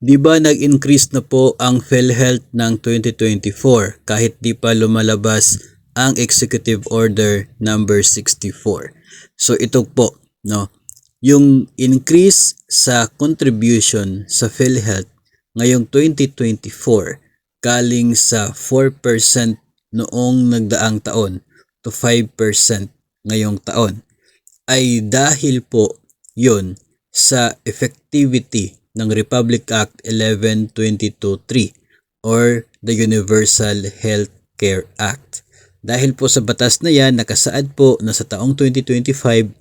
Di ba nag-increase na po ang PhilHealth ng 2024 kahit di pa lumalabas ang Executive Order number 64. So ito po, no, yung increase sa contribution sa PhilHealth ngayong 2024 galing sa 4% noong nagdaang taon to 5% ngayong taon ay dahil po yun sa effectivity ng Republic Act 1122-3 or the Universal Health Care Act. Dahil po sa batas na yan, nakasaad po na sa taong 2025,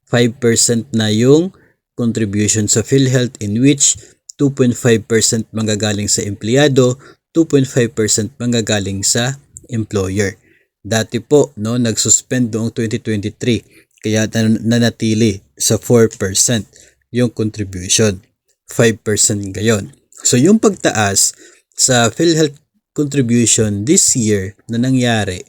5% na yung contribution sa PhilHealth in which 2.5% manggagaling sa empleyado, 2.5% manggagaling sa employer. Dati po, no, nagsuspend noong 2023 kaya nanatili sa 4% yung contribution. 5% ngayon. So yung pagtaas sa PhilHealth contribution this year na nangyari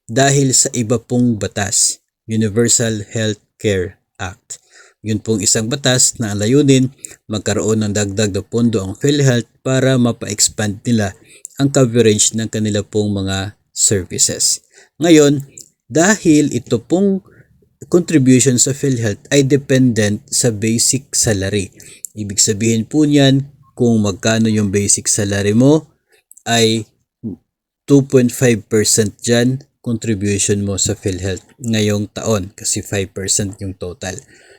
dahil sa iba pong batas, Universal Health Care Act. Yun pong isang batas na ang layunin magkaroon ng dagdag na pondo ang PhilHealth para mapa-expand nila ang coverage ng kanila pong mga services. Ngayon, dahil ito pong contribution sa PhilHealth ay dependent sa basic salary. Ibig sabihin po niyan, kung magkano yung basic salary mo ay 2.5% dyan contribution mo sa PhilHealth ngayong taon kasi 5% yung total.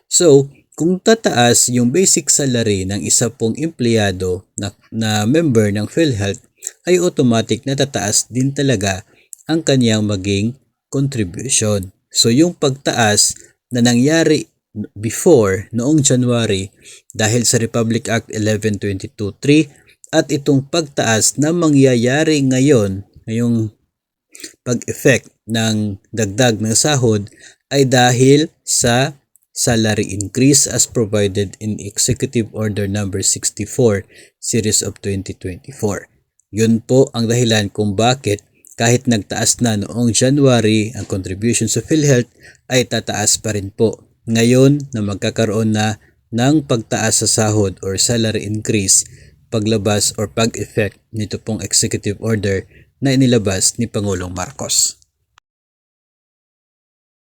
So, kung tataas yung basic salary ng isa pong empleyado na member ng PhilHealth ay automatic na tataas din talaga ang kanyang maging contribution. So, yung pagtaas na nangyari before noong January dahil sa Republic Act 1122-3 at itong pagtaas na mangyayari ngayong pag-effect ng dagdag ng sahod ay dahil sa salary increase as provided in Executive Order number 64 series of 2024. Yun po ang dahilan kung bakit kahit nagtaas na noong January ang contribution sa PhilHealth ay tataas pa rin po ngayon na magkakaroon na ng pagtaas sa sahod or salary increase paglabas or pag-effect nito pong executive order na inilabas ni Pangulong Marcos.